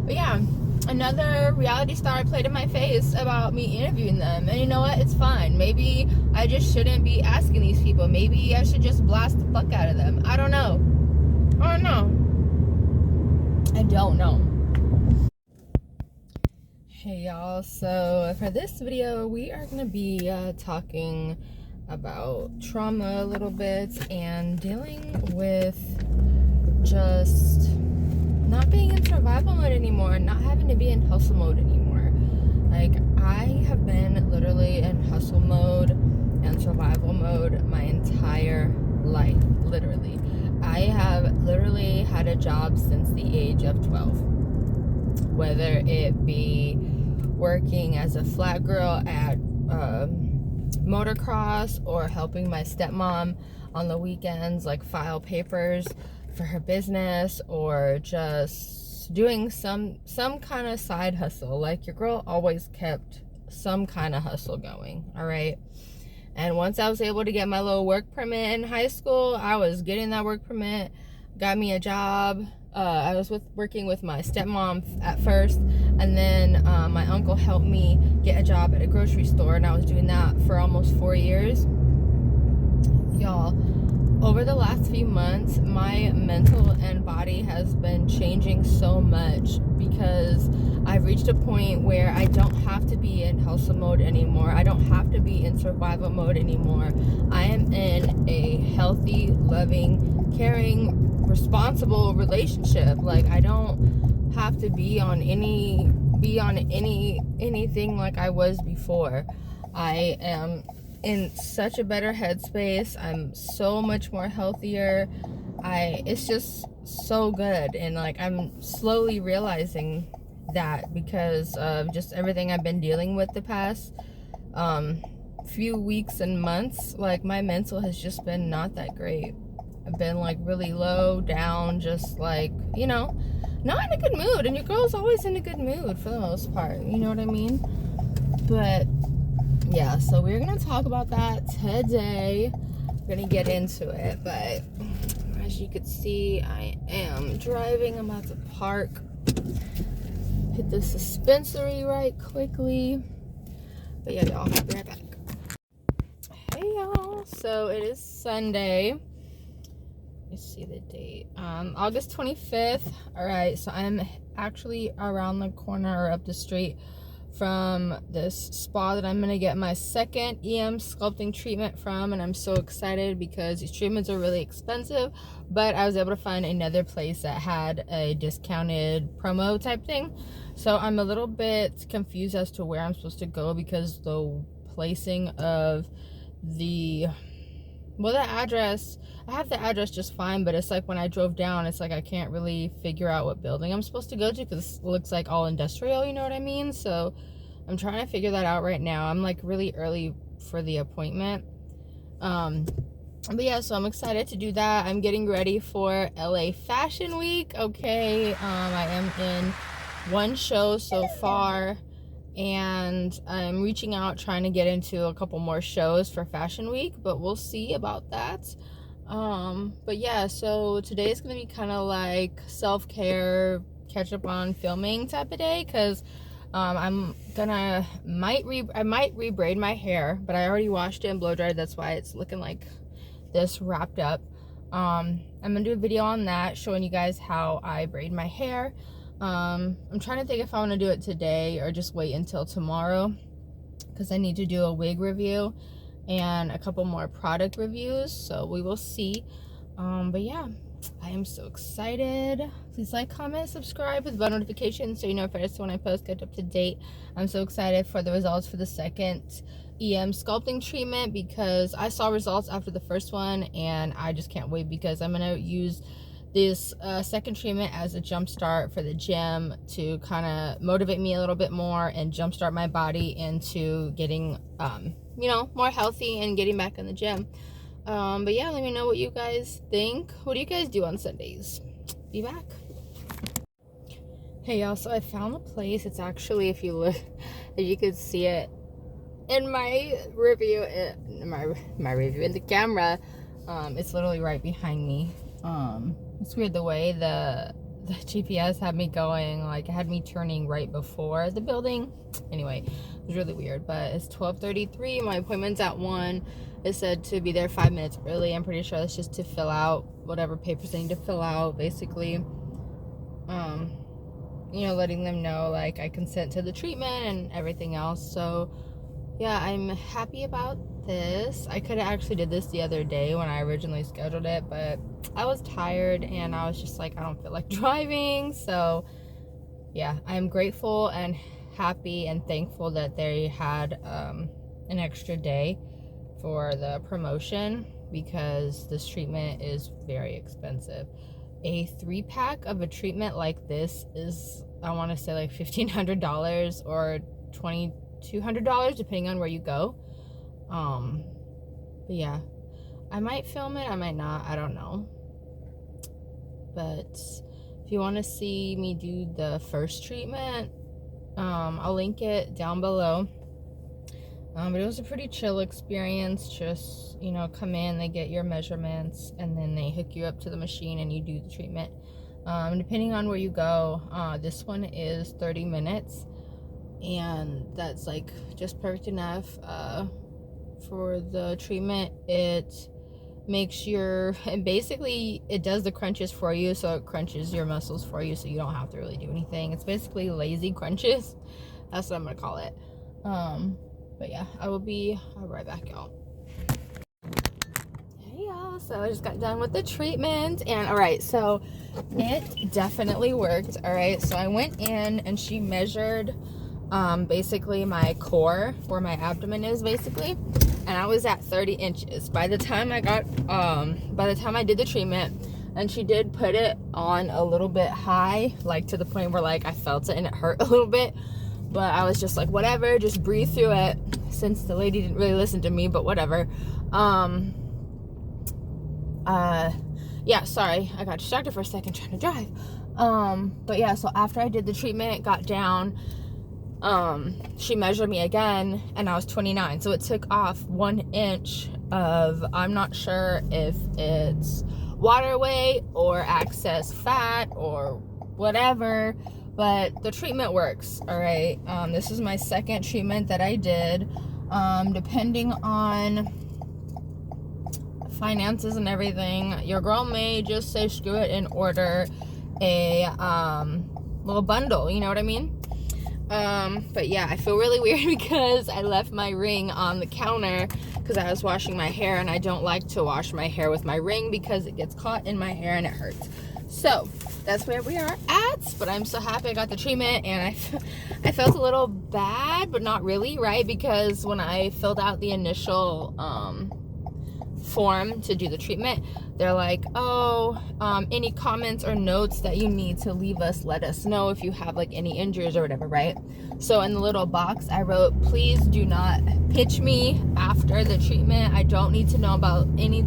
But yeah, another reality star played in my face about me interviewing them. And you know what? It's fine. Maybe I just shouldn't be asking these people. Maybe I should just blast the fuck out of them. I don't know. I don't know. Hey y'all, so for this video we are going to be talking about trauma a little bit and dealing with just not being in survival mode anymore, not having to be in hustle mode anymore. Like, I have been literally in hustle mode and survival mode my entire life, literally. I have literally had a job since the age of 12. Whether it be working as a flat girl at motocross or helping my stepmom on the weekends, like file papers for her business, or just doing some kind of side hustle. Like, your girl always kept some kind of hustle going, all right? And once I was able to get my little work permit in high school, I was getting that work permit, got me a job. I was working with my stepmom at first, and then my uncle helped me get a job at a grocery store, and I was doing that for almost 4 years. Y'all, over the last few months, my mental and body has been changing so much because I've reached a point where I don't have to be in hustle mode anymore. I don't have to be in survival mode anymore. I am in a healthy, loving, caring, responsible relationship. Like, I don't have to be on anything like I was before. I am in such a better headspace. I'm so much more healthier. It's just so good, and like, I'm slowly realizing that because of just everything I've been dealing with the past few weeks and months. Like, my mental has just been not that great. I've been like really low down, just like, you know, not in a good mood. And your girl's always in a good mood for the most part, you know what I mean? But yeah, so we're gonna talk about that today. We're gonna get into it, but as you can see, I am driving. I'm about to park, hit the dispensary right quickly. But yeah, y'all, I'll be right back. Hey y'all, so it is Sunday. Let's see the date. August 25th. All right, so I'm actually around the corner or up the street from this spa that I'm gonna get my second EM sculpting treatment from, and I'm so excited because these treatments are really expensive, but I was able to find another place that had a discounted promo type thing. So I'm a little bit confused as to where I'm supposed to go because the placing of the address, I have the address just fine, but it's like when I drove down, it's like I can't really figure out what building I'm supposed to go to because it looks like all industrial, you know what I mean? So I'm trying to figure that out right now. I'm like really early for the appointment. But yeah, so I'm excited to do that. I'm getting ready for LA Fashion Week. Okay, I am in one show so far, and I'm reaching out trying to get into a couple more shows for Fashion Week, but we'll see about that. But yeah, so today is gonna be kind of like self-care, catch up on filming type of day, because I might rebraid my hair, but I already washed it and blow dried. That's why it's looking like this wrapped up. I'm gonna do a video on that, showing you guys how I braid my hair. I'm trying to think if I want to do it today or just wait until tomorrow, because I need to do a wig review and a couple more product reviews, so we will see. But yeah, I am so excited. Please like, comment, subscribe with bell notifications so you know first when I post, get up to date. I'm so excited for the results for the second EM sculpting treatment because I saw results after the first one, and I just can't wait because I'm gonna use this second treatment as a jump start for the gym to kind of motivate me a little bit more and jump start my body into getting you know, more healthy and getting back in the gym. But yeah, let me know what you guys think. What do you guys do on Sundays? Be back. Hey y'all, so I found a place. It's actually, if you look, if you could see it in my review, my review in the camera, it's literally right behind me. It's weird the way the the GPS had me going, like it had me turning right before the building. Anyway, it was really weird, but it's 12:33. My appointment's at 1. It said to be there 5 minutes early. I'm pretty sure that's just to fill out whatever papers I need to fill out, basically. You know, letting them know like I consent to the treatment and everything else. So yeah, I'm happy about this. I could have actually did this the other day when I originally scheduled it, but I was tired and I was just like, I don't feel like driving. So yeah, I'm grateful and happy and thankful that they had an extra day for the promotion, because this treatment is very expensive. A 3-pack of a treatment like this is, I want to say, like $1,500 or $2,200 depending on where you go. But yeah, I might film it, I might not, I don't know. But if you want to see me do the first treatment, I'll link it down below. But it was a pretty chill experience. Just, you know, come in, they get your measurements, and then they hook you up to the machine and you do the treatment. Depending on where you go, this one is 30 minutes, and that's like just perfect enough for the treatment. It makes your, and basically it does the crunches for you, so it crunches your muscles for you, so you don't have to really do anything. It's basically lazy crunches. That's what I'm gonna call it. But yeah, I'll be right back, y'all. Hey y'all, so I just got done with the treatment, and all right, so it definitely worked. All right, so I went in and she measured basically my core, where my abdomen is basically, and I was at 30 inches by the time I did the treatment. And she did put it on a little bit high, like to the point where like I felt it and it hurt a little bit. But I was just like, whatever, just breathe through it, since the lady didn't really listen to me, but whatever. Yeah, sorry, I got distracted for a second trying to drive. But yeah, so after I did the treatment, got down, she measured me again, and I was 29. So it took off 1 inch of, I'm not sure if it's water weight or excess fat or whatever, but the treatment works. All right, this is my second treatment that I did. Depending on finances and everything, your girl may just say screw it and order a little bundle, you know what I mean? But yeah, I feel really weird because I left my ring on the counter because I was washing my hair, and I don't like to wash my hair with my ring because it gets caught in my hair and it hurts. So that's where we are at, but I'm so happy I got the treatment, and I felt a little bad, but not really, right? Because when I filled out the initial form to do the treatment, they're like, oh, any comments or notes that you need to leave us, let us know if you have like any injuries or whatever, right? So in the little box I wrote, please do not pitch me after the treatment. I don't need to know about any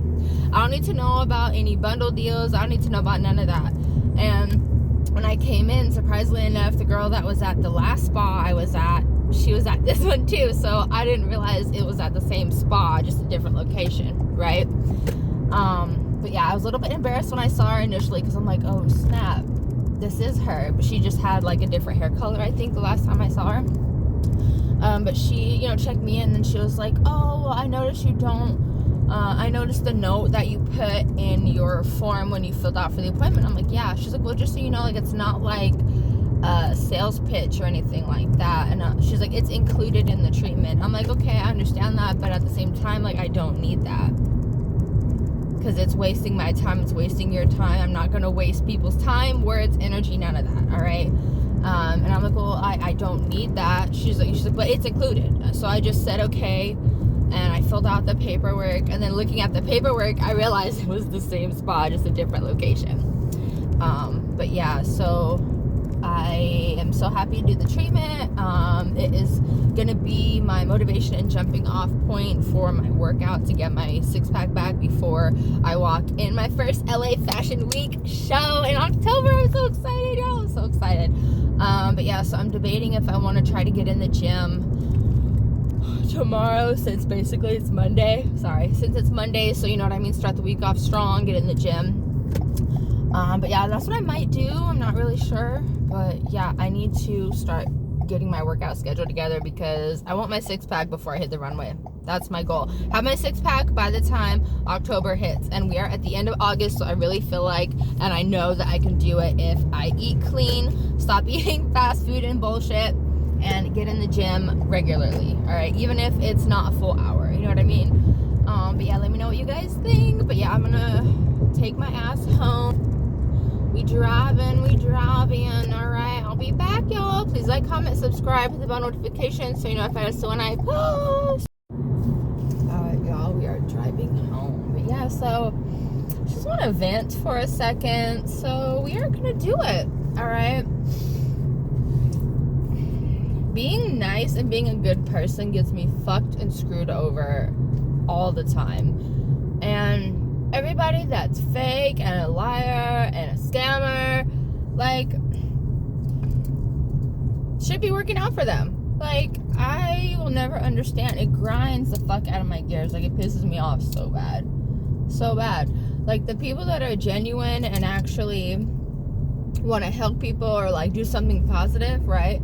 bundle deals. I don't need to know about none of that. And when I came in, surprisingly enough, the girl that was at the last spa I was at, she was at this one too, so I didn't realize it was at the same spa, just a different location, right? But yeah, I was a little bit embarrassed when I saw her initially, because I'm like, oh snap, this is her. But she just had like a different hair color, I think, the last time I saw her. But she, you know, checked me in, and she was like, oh, well, I noticed you don't, I noticed the note that you put in your form when you filled out for the appointment. I'm like, yeah. She's like, well, just so you know, like, it's not like a sales pitch or anything like that. And she's like, it's included in the treatment. I'm like, okay, I understand that, but at the same time, like, I don't need that, because it's wasting my time, it's wasting your time. I'm not going to waste people's time, words, energy, none of that, all right? And I'm like, well, I don't need that. She's like, but it's included. So I just said, okay, and I filled out the paperwork, and then looking at the paperwork, I realized it was the same spa, just a different location. But yeah, so I am so happy to do the treatment. It is gonna be my motivation and jumping off point for my workout to get my six-pack back before I walk in my first LA Fashion Week show in October. I'm so excited, y'all. I'm so excited. But yeah, so I'm debating if I want to try to get in the gym tomorrow, since basically it's Monday. Since it's Monday, so you know what I mean, start the week off strong, get in the gym. But yeah, that's what I might do. I'm not really sure, but yeah, I need to start getting my workout schedule together because I want my six-pack before I hit the runway. That's my goal. Have my six-pack by the time October hits, and we are at the end of August, so I really feel like, and I know that I can do it if I eat clean, stop eating fast food and bullshit, and get in the gym regularly. All right, even if it's not a full hour, you know what I mean? But yeah, let me know what you guys think. But yeah, I'm gonna take my ass home. We driving. All right, I'll be back, y'all. Please like, comment, subscribe, hit the bell notification so you know if I when I post. All right, y'all, we are driving home. But yeah, so just want to vent for a second. So we are gonna do it. All right. Being nice and being a good person gets me fucked and screwed over all the time. And everybody that's fake and a liar and a scammer, like, should be working out for them. Like, I will never understand. It grinds the fuck out of my gears. Like, it pisses me off so bad. So bad. Like, the people that are genuine and actually want to help people or, like, do something positive, right?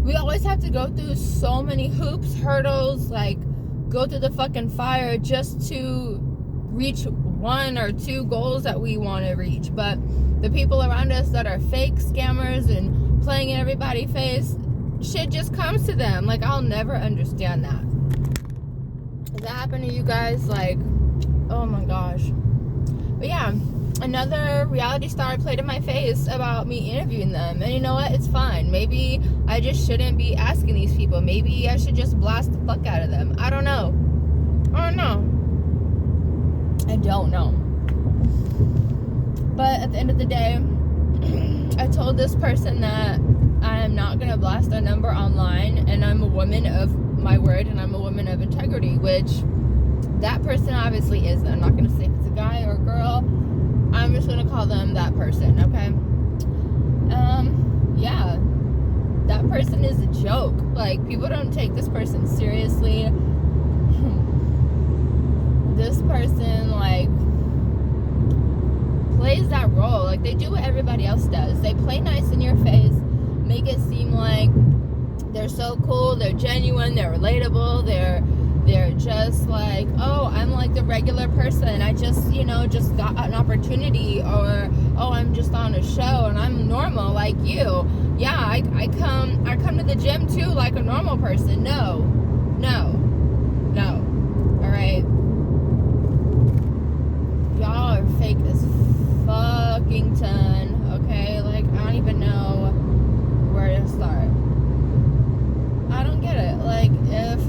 We always have to go through so many hoops, hurdles, like, go through the fucking fire just to reach one or two goals that we want to reach. But the people around us that are fake scammers and playing in everybody's face, shit just comes to them. Like, I'll never understand that. Does that happen to you guys? Like, oh my gosh. But yeah, another reality star played in my face about me interviewing them. And you know what? It's fine. Maybe I just shouldn't be asking these people. Maybe I should just blast the fuck out of them. I don't know. I don't know. But at the end of the day, I told this person that I am not going to blast their number online, and I'm a woman of my word, and I'm a woman of integrity, which that person obviously isn't. I'm not going to say if it's a guy or a girl. I'm just going to call them that person, okay? Yeah. That person is a joke. Like, people don't take this person seriously. This person, like, plays that role. Like, they do what everybody else does. They play nice in your face, make it seem like they're so cool, they're genuine, they're relatable, they're just like, oh, I'm like the regular person. I just, just got an opportunity, or, oh, I'm just on a show and I'm normal like you. Yeah, I come to the gym too like a normal person. No. All right. Y'all are fake as fucking ton, okay? Like, I don't even know where to start. I don't get it. Like, if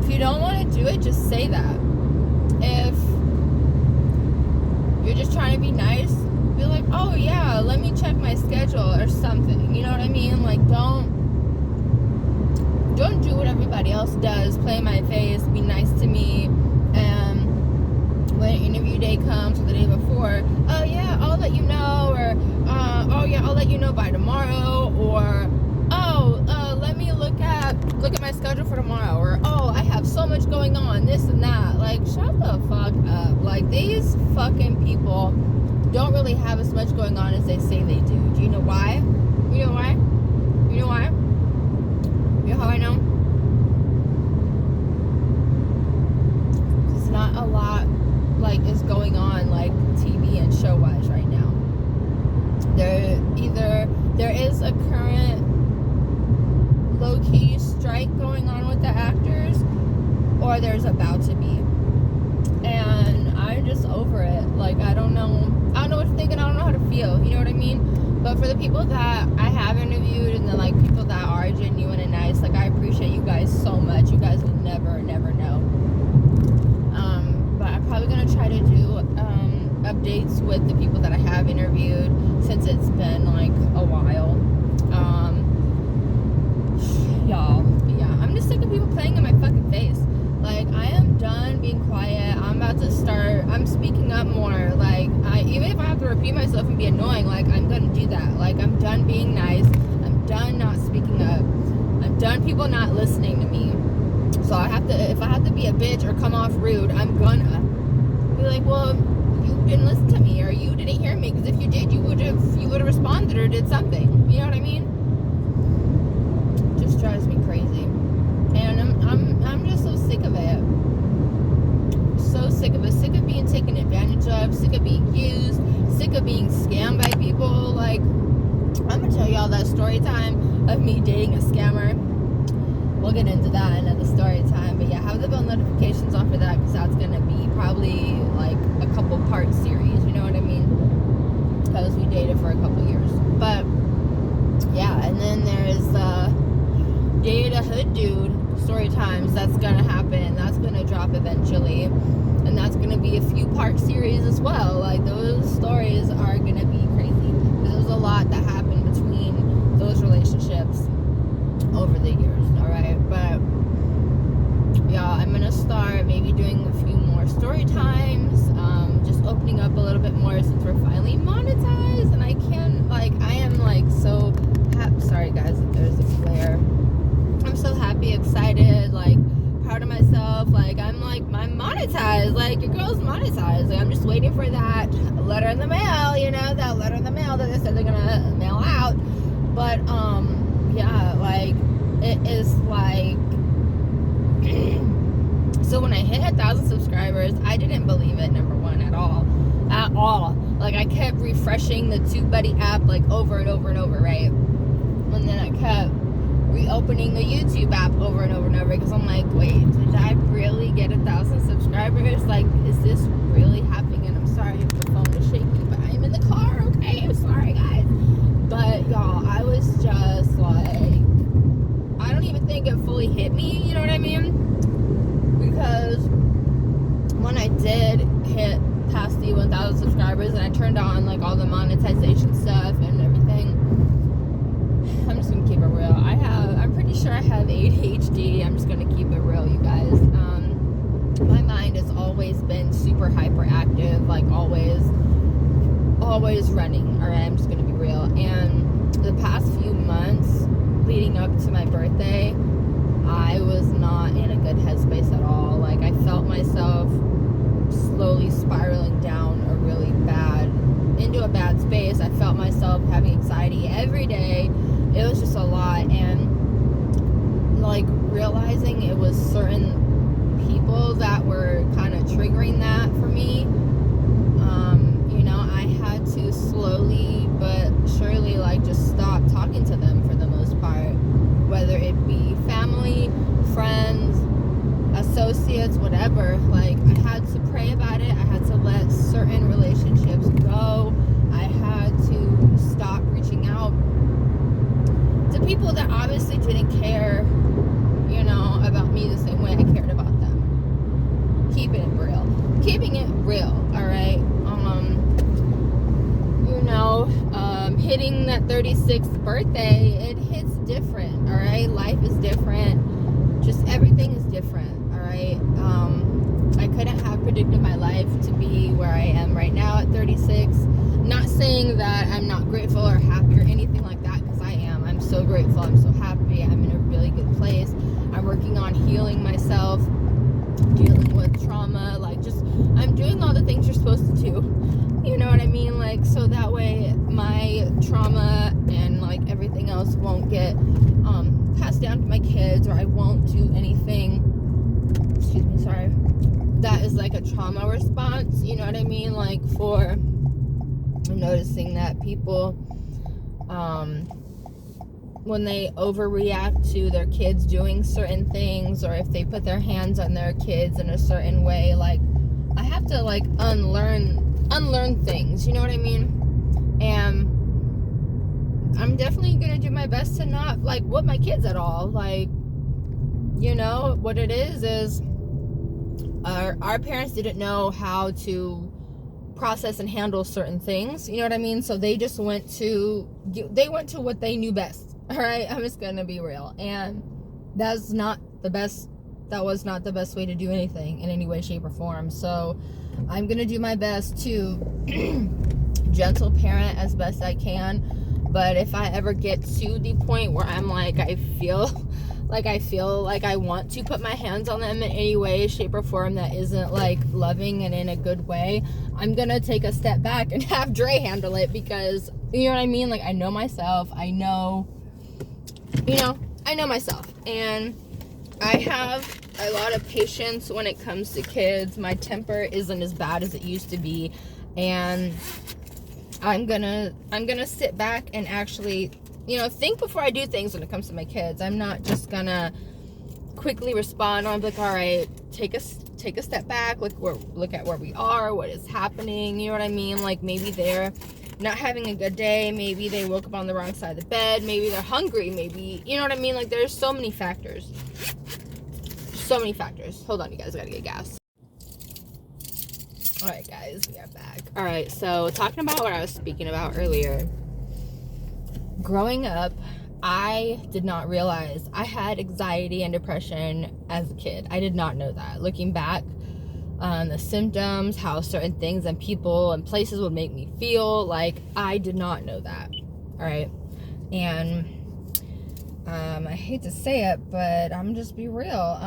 you don't want to do it, just say that. If you're just trying to be nice, be like, oh yeah, let me check my schedule or something. You know what I mean? Like, don't do what everybody else does. Play in my face, be nice to me, and when interview day comes or the day before, oh yeah, I'll let you know, or oh yeah, I'll let you know by tomorrow, or let me look at my schedule for tomorrow, or oh, I have so much going on, this and that. Like, shut the fuck up. Like, these fucking people don't really have as much going on as they say they do. Do you know why? You know why? You know why? You know how I know? It's not a lot, like, is going on, like, TV and show-wise right now. There is a current low-key strike going on with the actors, or there's about to be. And I'm just over it. Like, I don't know what to think, and I don't know how to feel. You know what I mean? But for the people that I have interviewed, and the, like, people that are genuine and nice, like, I appreciate you guys so much. You guys will never know. But I'm probably gonna try to do updates with the people that I have interviewed, since it's been like a while. Y'all, yeah, I'm just sick of people playing in my fucking face. Like, I am done being quiet. I'm speaking up more. Like, even if I have to repeat myself and be annoying, like, I'm gonna do that. Like, I'm done being nice. I'm done not speaking up. I'm done people not listening to me. So if I have to be a bitch or come off rude, I'm gonna be like, well, you didn't listen to me, or you didn't hear me, because if you did, you would have responded or did something. You know what I mean? Just drives me crazy. And I'm just so sick of it. So sick of it. Sick of being taken advantage of, sick of being used, sick of being scammed by people. Like, I'm gonna tell y'all that story time of me dating a scammer. We'll get into that in another story time. But yeah, have the bell notifications on for that, because that's gonna be probably like a couple part series, you know what I mean? Because we dated for a couple years. But yeah, and then there's dated a hood dude story times. That's gonna happen. That's gonna drop eventually. And that's gonna be a few part series as well. Like, those stories are gonna be crazy. There's a lot that happened between those relationships over the years, alright? But yeah, I'm gonna start maybe doing a few more story times, just opening up a little bit more since we're finally monetized. And I can, like, I am like so happy. Sorry guys if there's a flare. I'm so happy, excited, like proud of myself. Like, I'm monetized. Like, your girl's monetized. Like, I'm just waiting for that letter in the mail, you know, that letter in the mail that they said they're gonna mail out. But yeah, like, it is like so when I hit 1,000 subscribers, I didn't believe it, number one, at all. Like, I kept refreshing the TubeBuddy app like over and over and over, right? And then I kept reopening the YouTube app over and over and over, because I'm like, wait, did I really get 1,000 subscribers? Like, is this really happening? And I'm sorry if the phone is shaky, but I'm in the car, okay? I'm sorry, guys. But y'all, I was just like, I don't even think it fully hit me, you know what I mean? Because when I did hit past the 1,000 subscribers and I turned on like all the monetization stuff and everything, I'm just gonna keep it real. I'm pretty sure I have ADHD. I'm just gonna keep it real, you guys. My mind has always been super hyperactive, like always running. All right, I'm just gonna be real. And the past few months leading up to my birthday, I was not in a good headspace at all. Like, I felt myself slowly spiraling down into a bad space. I felt myself having anxiety every day. It was just a lot. And like, realizing it was certain people that were kind of triggering that for me, you know, I had to slowly but surely like just stop talking to them for the most part, whether it be family, friends, associates, whatever. Like, I had to pray about it. I had to let certain relationships go. I had to stop reaching out to people that obviously didn't care, you know, about me the same way I cared about them. Keeping it real, all right? You know, hitting that 36th birthday, it hits different, all right? Life is different. Just everything is different, all right? I couldn't have predicted my life to be where I am right now at 36. Not saying that I'm not grateful or happy or anything like that, because I am. I'm so grateful. I'm so happy. I'm in a really good place. I'm working on healing myself, dealing with trauma. Like, just, I'm doing all the things you're supposed to do. You know what I mean? Like, so that way my trauma and like everything else won't get passed down to my kids, or I won't do anything, excuse me, sorry, that is like a trauma response, you know what I mean? Like, for noticing that people, when they overreact to their kids doing certain things, or if they put their hands on their kids in a certain way, like, I have to like unlearn things, you know what I mean? And I'm definitely gonna do my best to not like whoop my kids at all. Like, you know what it is our parents didn't know how to process and handle certain things, you know what I mean? So they just went to what they knew best. All right, I'm just gonna be real. And that was not the best way to do anything in any way, shape, or form. So I'm gonna do my best to gentle parent as best I can. But if I ever get to the point where I'm like, I feel like I feel like I want to put my hands on them in any way, shape, or form that isn't like loving and in a good way, I'm gonna take a step back and have Dre handle it, because you know what I mean? Like, I know myself. I know myself, and I have a lot of patience when it comes to kids. My temper isn't as bad as it used to be, and I'm gonna sit back and actually, think before I do things when it comes to my kids. I'm not just gonna quickly respond. I'm like, all right, take a step back, look at where we are, what is happening. You know what I mean? Like, maybe they're not having a good day, maybe they woke up on the wrong side of the bed, maybe they're hungry, maybe, you know what I mean? Like, there's so many factors. Hold on, you guys, I gotta get gas. All right, guys, we are back. All right, so talking about what I was speaking about earlier. Growing up, I did not realize I had anxiety and depression as a kid. I did not know that. Looking back on the symptoms, how certain things and people and places would make me feel, like, I did not know that. All right, and I hate to say it, but I'm just be real.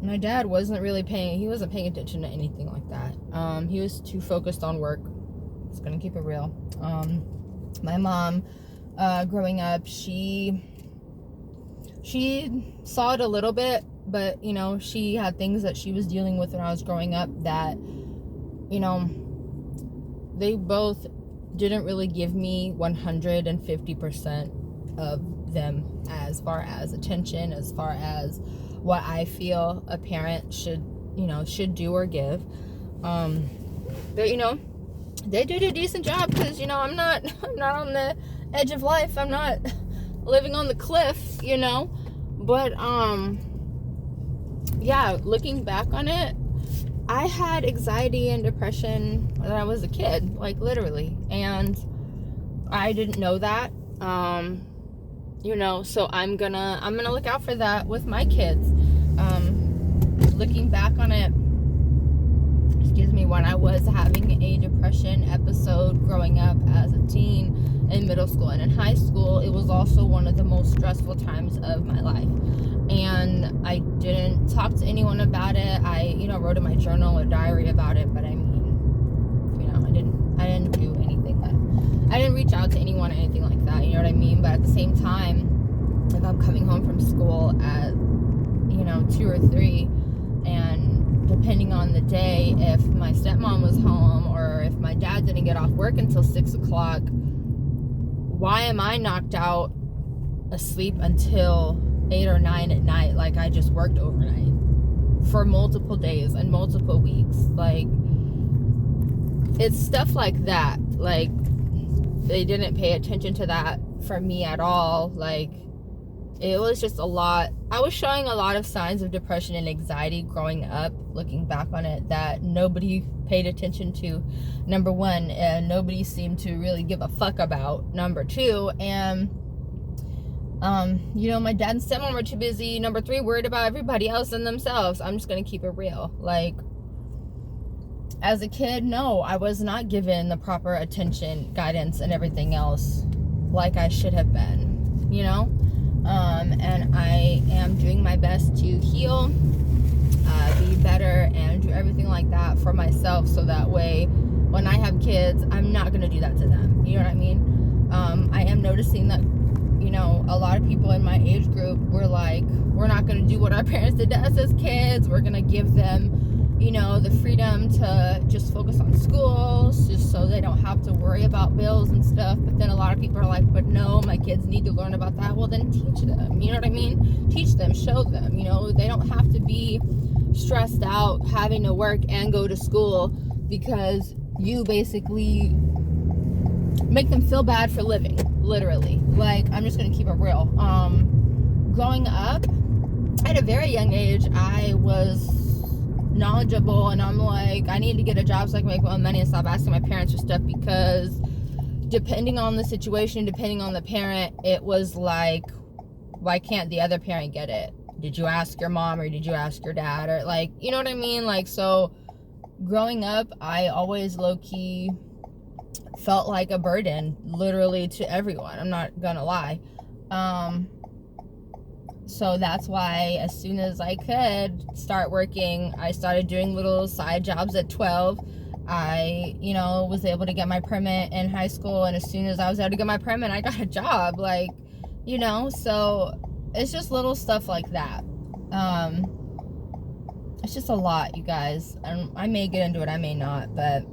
My dad wasn't paying attention to anything like that. He was too focused on work. Just gonna keep it real. My mom, growing up, she saw it a little bit, but she had things that she was dealing with when I was growing up that, they both didn't really give me 150% of them, as far as attention, as far as what I feel a parent should do or give. But they did a decent job, because I'm not on the edge of life. I'm not living on the cliff, but yeah, looking back on it, I had anxiety and depression when I was a kid, like, literally, and I didn't know that. So I'm gonna look out for that with my kids. Looking back on it, when I was having a depression episode growing up as a teen in middle school and in high school, it was also one of the most stressful times of my life. And I didn't talk to anyone about it. I, wrote in my journal or diary about it, but I didn't do anything I didn't reach out to anyone or anything like that, you know what I mean? But at the same time, if I'm coming home from school at, 2 or 3, and depending on the day, if my stepmom was home or if my dad didn't get off work until 6 o'clock, why am I knocked out asleep until 8 or 9 at night, like I just worked overnight for multiple days and multiple weeks? Like, it's stuff like that. Like, they didn't pay attention to that for me at all. Like, it was just a lot. I was showing a lot of signs of depression and anxiety growing up, looking back on it, that nobody paid attention to, number one, and nobody seemed to really give a fuck about, number two, and my dad and stepmom were too busy, number 3, worried about everybody else and themselves. I'm just gonna keep it real. Like, as a kid, no, I was not given the proper attention, guidance, and everything else like I should have been, and I am doing my best to heal, be better, and do everything like that for myself, so that way when I have kids, I'm not gonna do that to them. You know what I mean? I am noticing that a lot of people in my age group were like, we're not going to do what our parents did to us as kids. We're going to give them, the freedom to just focus on school, just so they don't have to worry about bills and stuff. But then a lot of people are like, but no, my kids need to learn about that. Well, then teach them. You know what I mean? Teach them, show them. They don't have to be stressed out having to work and go to school because you basically make them feel bad for living, literally. Like, I'm just gonna keep it real. Growing up at a very young age, I was knowledgeable, and I'm like, I need to get a job so I can make my own money and stop asking my parents for stuff, because depending on the situation, depending on the parent, it was like, why can't the other parent get it? Did you ask your mom, or did you ask your dad? Or, like, you know what I mean? Like, so growing up, I always low-key felt like a burden, literally, to everyone. I'm not gonna lie. So that's why as soon as I could start working, I started doing little side jobs at 12. I, you know, was able to get my permit in high school, and as soon as I was able to get my permit, I got a job, like, you know. So it's just little stuff like that. It's just a lot, you guys. I may get into it, I may not, but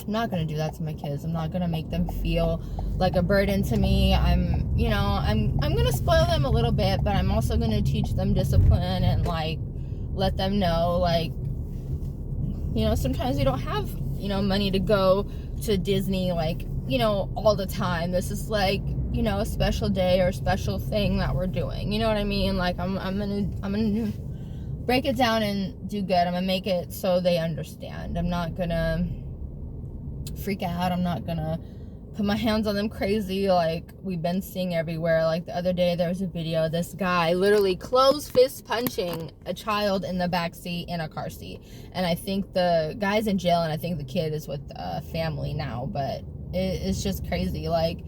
I'm not gonna do that to my kids. I'm not gonna make them feel like a burden to me. I'm gonna spoil them a little bit, but I'm also gonna teach them discipline and, like, let them know, like, you know, sometimes you don't have, you know, money to go to Disney, like, you know, all the time. This is, like, you know, a special day or a special thing that we're doing. You know what I mean? Like, I'm gonna break it down and do good. I'm gonna make it so they understand. I'm not gonna freak out. I'm not gonna put my hands on them crazy like we've been seeing everywhere. Like the other day there was a video, this guy literally closed fist punching a child in the back seat in a car seat, and I think the guy's in jail and I think the kid is with family now. But it's just crazy. Like,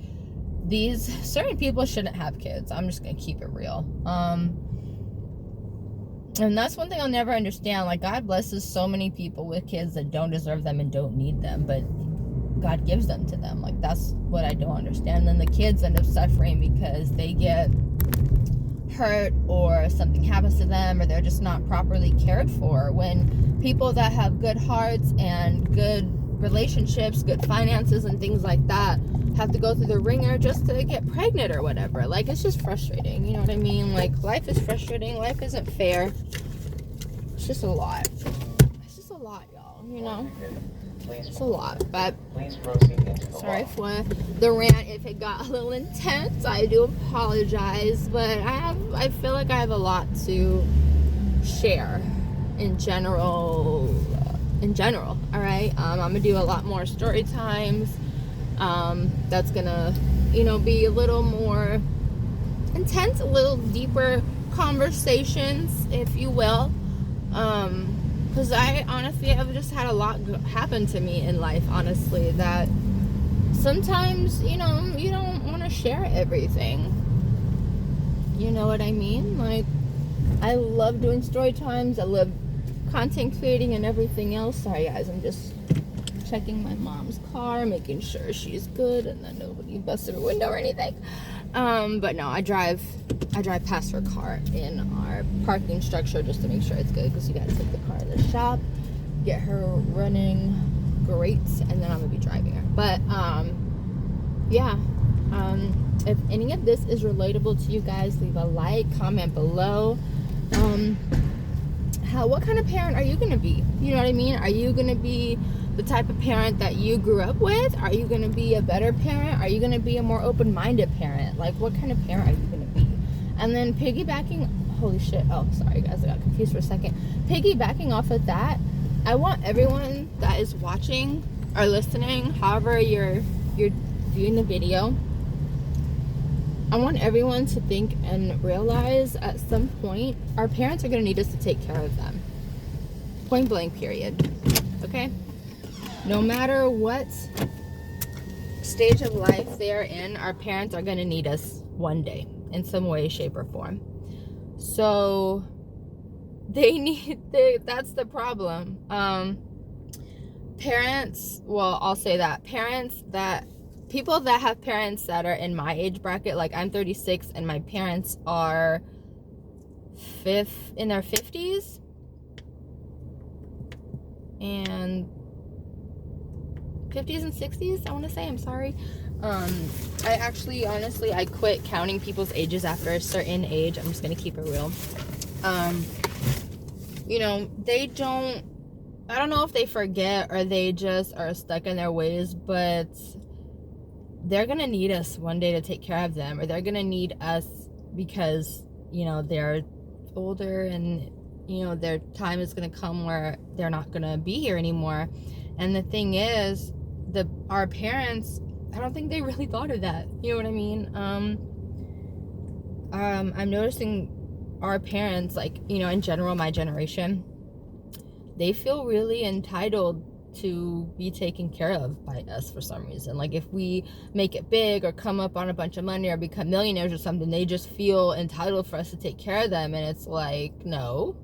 these certain people shouldn't have kids. I'm just gonna keep it real. And that's one thing I'll never understand. Like, God blesses so many people with kids that don't deserve them and don't need them, but God gives them to them. Like, that's what I don't understand. And then the kids end up suffering because they get hurt or something happens to them or they're just not properly cared for, when people that have good hearts and good relationships, good finances and things like that have to go through the ringer just to get pregnant or whatever. Like, it's just frustrating, you know what I mean? Like, life is frustrating, life isn't fair. It's just a lot. It's just a lot, y'all, you know? It's a lot. But sorry for the rant if it got a little intense. I do apologize, but I feel like I have a lot to share in general. All right, I'm gonna do a lot more story times. That's gonna, you know, be a little more intense, a little deeper conversations, if you will. Because I honestly have just had a lot happen to me in life, honestly, that sometimes, you know, you don't want to share everything. You know what I mean? Like, I love doing story times. I love content creating and everything else. Sorry, guys. I'm just checking my mom's car, making sure she's good and that nobody busted her window or anything. But no, I drive past her car in our parking structure just to make sure it's good, because you gotta take the car in the shop, get her running great, and then I'm gonna be driving her. But yeah, if any of this is relatable to you guys, leave a like, comment below. What kind of parent are you gonna be? You know what I mean? Are you gonna be the type of parent that you grew up with? Are you gonna be a better parent? Are you gonna be a more open-minded parent? Like, what kind of parent are you gonna be? And then piggybacking, holy shit, oh sorry guys, I got confused for a second. Piggybacking off of that, I want everyone that is watching or listening, however you're viewing the video, I want everyone to think and realize at some point our parents are going to need us to take care of them. Point blank, period. Okay? No matter what stage of life they are in, our parents are going to need us one day in some way, shape, or form. So that's the problem. Parents, well, I'll say that people that have parents that are in my age bracket, like I'm 36 and my parents are in their 50s and 50s and 60s, I want to say. I'm sorry. I actually, honestly, I quit counting people's ages after a certain age. I'm just gonna keep it real. You know, I don't know if they forget or they just are stuck in their ways, but they're gonna need us one day to take care of them, or they're gonna need us because, you know, they're older and, you know, their time is gonna come where they're not gonna be here anymore. And the thing is, our parents, I don't think they really thought of that. You know what I mean? I'm noticing our parents, like, you know, in general, my generation, they feel really entitled to be taken care of by us for some reason. Like if we make it big or come up on a bunch of money or become millionaires or something, they just feel entitled for us to take care of them. And it's like, no,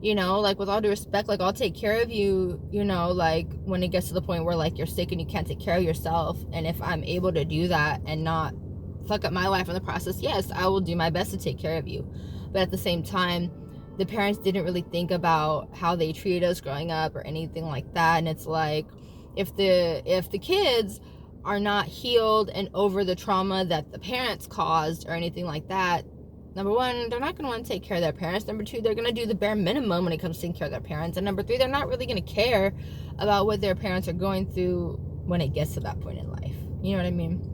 you know, like with all due respect, like I'll take care of you, you know, like when it gets to the point where like you're sick and you can't take care of yourself. And if I'm able to do that and not fuck up my life in the process, yes, I will do my best to take care of you. But at the same time, the parents didn't really think about how they treated us growing up or anything like that. And it's like, if the kids are not healed and over the trauma that the parents caused or anything like that, number one, they're not going to want to take care of their parents. Number two, they're going to do the bare minimum when it comes to taking care of their parents. And number three, they're not really going to care about what their parents are going through when it gets to that point in life. You know what I mean?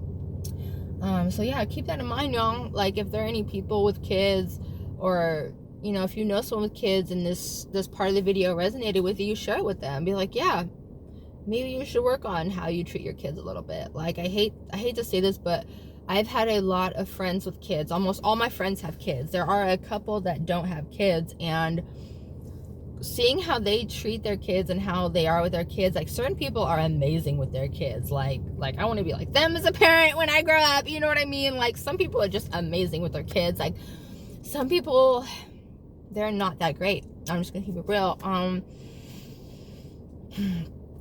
So yeah, keep that in mind, y'all. Like if there are any people with kids, or you know, if you know someone with kids and this part of the video resonated with you, share it with them. Be like, yeah, maybe you should work on how you treat your kids a little bit. Like I hate to say this, but I've had a lot of friends with kids. Almost all my friends have kids. There are a couple that don't have kids, and seeing how they treat their kids and how they are with their kids, like certain people are amazing with their kids. Like I want to be like them as a parent when I grow up. You know what I mean? Like some people are just amazing with their kids. Like some people, they're not that great. I'm just gonna keep it real.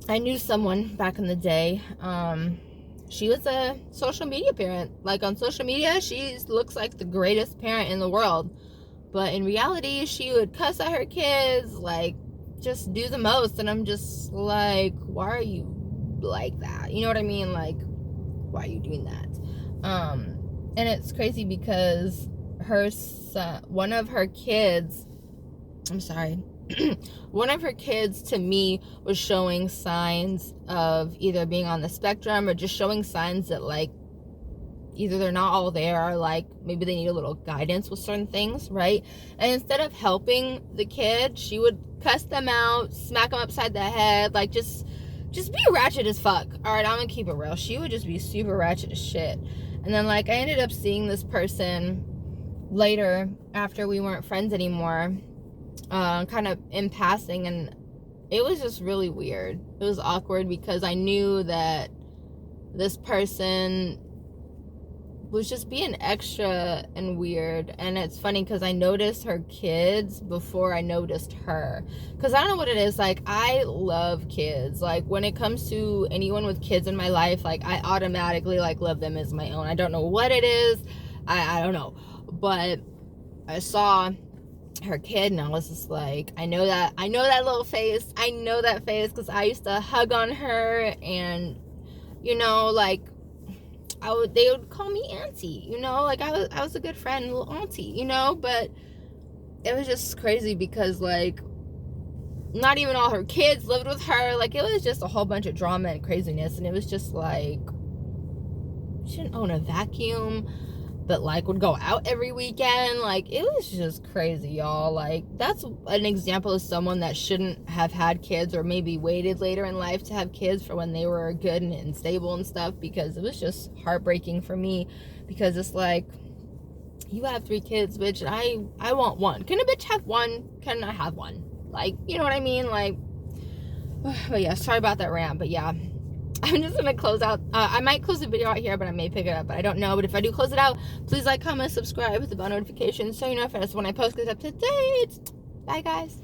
I knew someone back in the day. She was a social media parent. Like on social media, she looks like the greatest parent in the world. But in reality, she would cuss at her kids, like just do the most. And I'm just like, why are you like that? You know what I mean? Like, why are you doing that? And it's crazy because her son, one of her kids to me was showing signs of either being on the spectrum or just showing signs that like either they're not all there or like maybe they need a little guidance with certain things, right? And instead of helping the kid, she would cuss them out, smack them upside the head, like just be ratchet as fuck. All right, I'm gonna keep it real. She would just be super ratchet as shit. And then like I ended up seeing this person later after we weren't friends anymore, kind of in passing, and it was just really weird. It was awkward because I knew that this person was just being extra and weird. And it's funny because I noticed her kids before I noticed her, because I don't know what it is. Like I love kids. Like when it comes to anyone with kids in my life, like I automatically like love them as my own. I don't know what it is. I don't know, but I saw her kid and I was just like, I know that little face. I know that face because I used to hug on her, and you know, like they would call me auntie, you know, like I was a good friend, little auntie, you know. But it was just crazy because like not even all her kids lived with her. Like it was just a whole bunch of drama and craziness, and it was just like, she didn't own a vacuum, but like would go out every weekend. Like it was just crazy, y'all. Like that's an example of someone that shouldn't have had kids, or maybe waited later in life to have kids for when they were good and stable and stuff, because it was just heartbreaking for me. Because it's like, you have 3 kids, bitch, and I want one. Can a bitch have one? Can I have one? Like, you know what I mean? Like, but yeah, sorry about that rant. But yeah, I'm just gonna close out. I might close the video out here, but I may pick it up, but I don't know. But if I do close it out, please like, comment, subscribe with the bell notification so you know if when I post goes up to date. Bye guys.